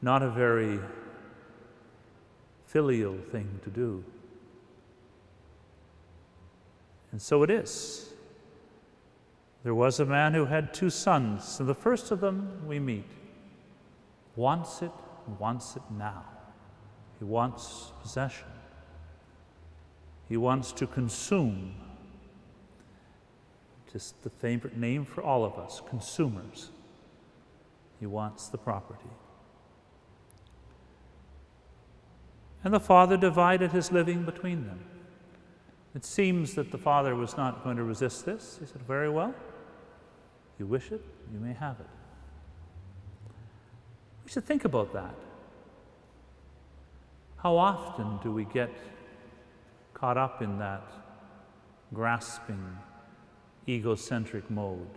not a very filial thing to do. And so it is. There was a man who had 2 sons, and the first of them we meet wants it now. He wants possession. He wants to consume. Just the favorite name for all of us, consumers. He wants the property. And the father divided his living between them. It seems that the father was not going to resist this. He said, very well, if you wish it, you may have it. We should think about that. How often do we get caught up in that grasping, egocentric mode?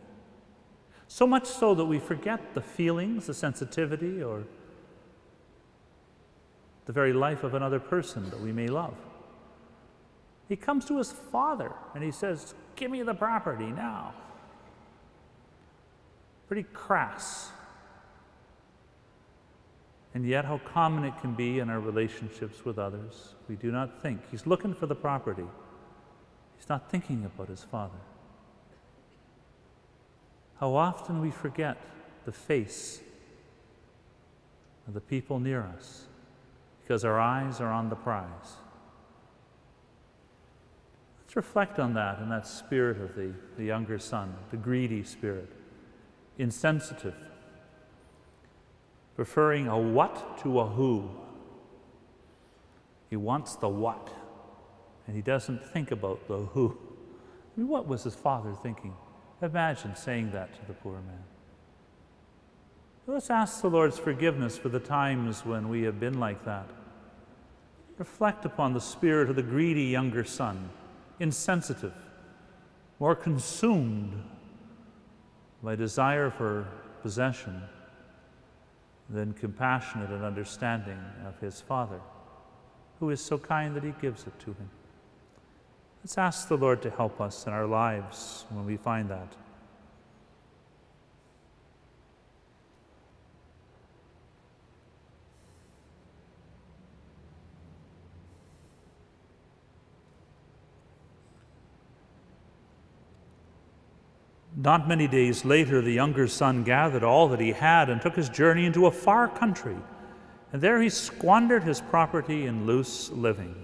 So much so that we forget the feelings, the sensitivity, or the very life of another person that we may love. He comes to his father and he says, give me the property now. Pretty crass. And yet how common it can be in our relationships with others. We do not think. He's looking for the property. He's not thinking about his father. How often we forget the face of the people near us because our eyes are on the prize. Let's reflect on that in that spirit of the younger son, the greedy spirit, insensitive, preferring a what to a who. He wants the what, and he doesn't think about the who. I mean, what was his father thinking? Imagine saying that to the poor man. Let's ask the Lord's forgiveness for the times when we have been like that. Reflect upon the spirit of the greedy younger son, insensitive, more consumed by desire for possession than compassionate and understanding of his father, who is so kind that he gives it to him. Let's ask the Lord to help us in our lives when we find that. Not many days later, the younger son gathered all that he had and took his journey into a far country, and there he squandered his property in loose living.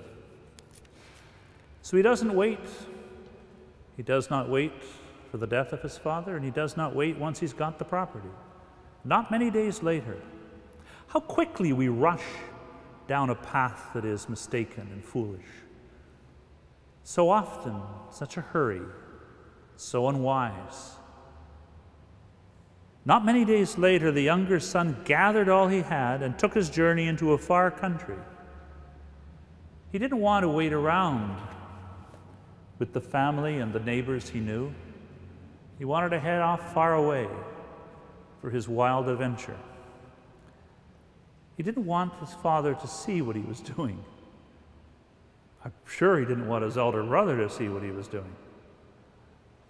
So he doesn't wait. He does not wait for the death of his father, and he does not wait once he's got the property. Not many days later. How quickly we rush down a path that is mistaken and foolish. So often, such a hurry, so unwise. Not many days later, the younger son gathered all he had and took his journey into a far country. He didn't want to wait around with the family and the neighbors he knew. He wanted to head off far away for his wild adventure. He didn't want his father to see what he was doing. I'm sure he didn't want his elder brother to see what he was doing.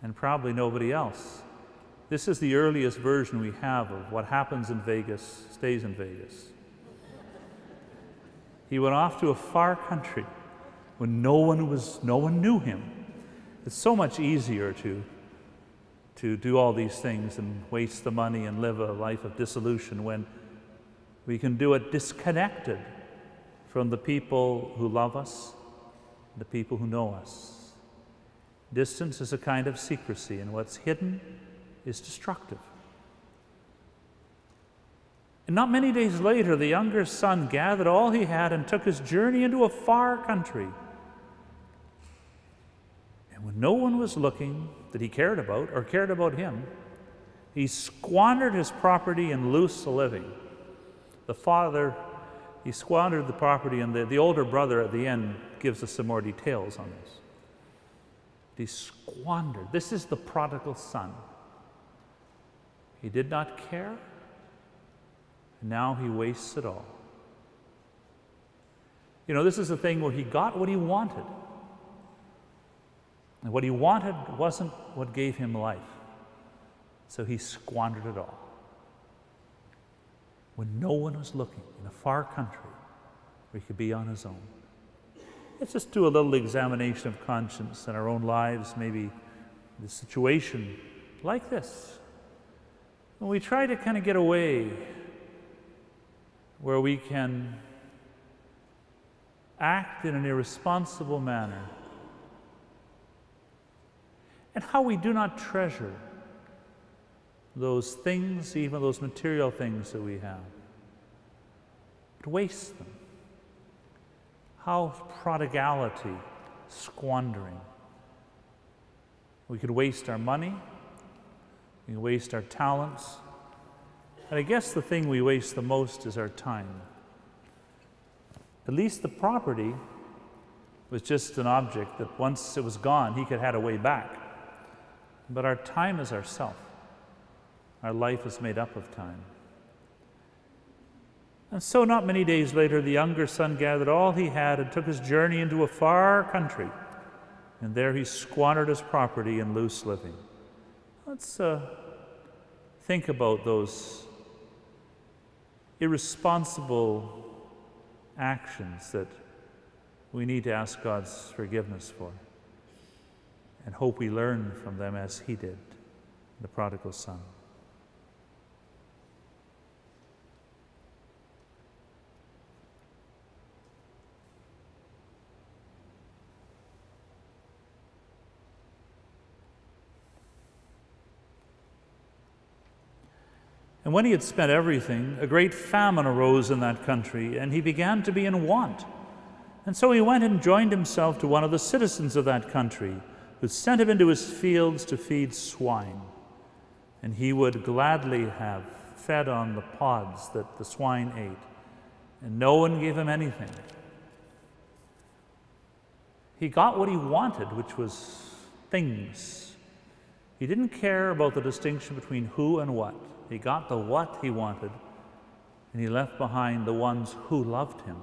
And probably nobody else. This is the earliest version we have of what happens in Vegas stays in Vegas. He went off to a far country when no one knew him. It's so much easier to do all these things and waste the money and live a life of dissolution when we can do it disconnected from the people who love us, the people who know us. Distance is a kind of secrecy, and what's hidden is destructive. And not many days later, the younger son gathered all he had and took his journey into a far country. And when no one was looking that he cared about or cared about him, he squandered his property in loose living. The father, he squandered the property, and the older brother at the end gives us some more details on this. He squandered. This is the prodigal son. He did not care, and now he wastes it all. You know, this is the thing where he got what he wanted. And what he wanted wasn't what gave him life. So he squandered it all. when no one was looking, in a far country where he could be on his own. Let's just do a little examination of conscience in our own lives, maybe the situation like this. When we try to kind of get away, where we can act in an irresponsible manner, and how we do not treasure those things, even those material things that we have, but waste them. How prodigality, squandering. We could waste our money, we can waste our talents, and I guess the thing we waste the most is our time. At least the property was just an object that once it was gone, he could have had a way back. But our time is ourself. Our life is made up of time. And so not many days later, the younger son gathered all he had and took his journey into a far country. And there he squandered his property in loose living. Let's think about those irresponsible actions that we need to ask God's forgiveness for, and hope we learn from them as he did, the prodigal son. And when he had spent everything, a great famine arose in that country, and he began to be in want. And so he went and joined himself to one of the citizens of that country, who sent him into his fields to feed swine. And he would gladly have fed on the pods that the swine ate, and no one gave him anything. He got what he wanted, which was things. He didn't care about the distinction between who and what. He got the what he wanted, and he left behind the ones who loved him,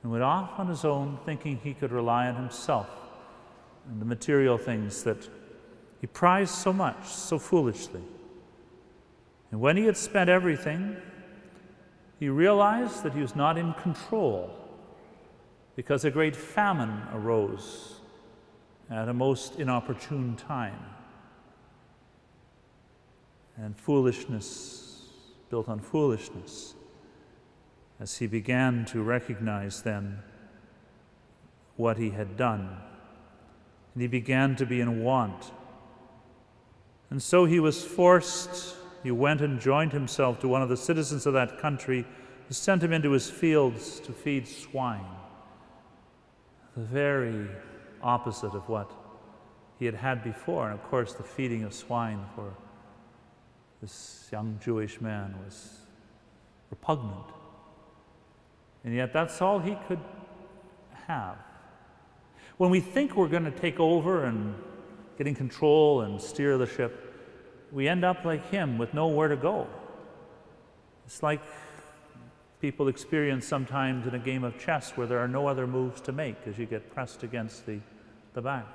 and went off on his own, thinking he could rely on himself and the material things that he prized so much, so foolishly. And when he had spent everything, he realized that he was not in control, because a great famine arose at a most inopportune time. And foolishness built on foolishness, as he began to recognize then what he had done. And he began to be in want. And so he was forced, he went and joined himself to one of the citizens of that country, who sent him into his fields to feed swine. The very opposite of what he had had before. And of course, the feeding of swine for this young Jewish man was repugnant. And yet that's all he could have. When we think we're going to take over and get in control and steer the ship, we end up like him with nowhere to go. It's like people experience sometimes in a game of chess where there are no other moves to make as you get pressed against the back.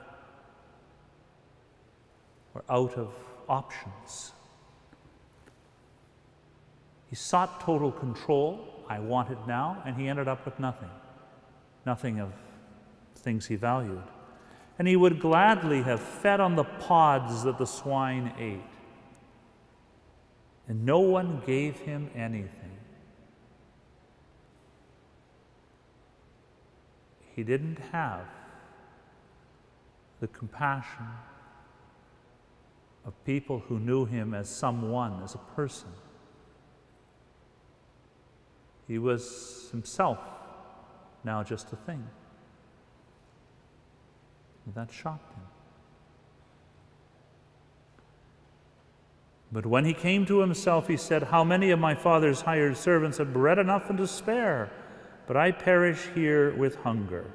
We're out of options. He sought total control. I want it now, and he ended up with nothing. Nothing of things he valued. And he would gladly have fed on the pods that the swine ate. And no one gave him anything. He didn't have the compassion of people who knew him as someone, as a person. He was himself now just a thing. And that shocked him. But when he came to himself, he said, "How many of my father's hired servants have bread enough and to spare, but I perish here with hunger."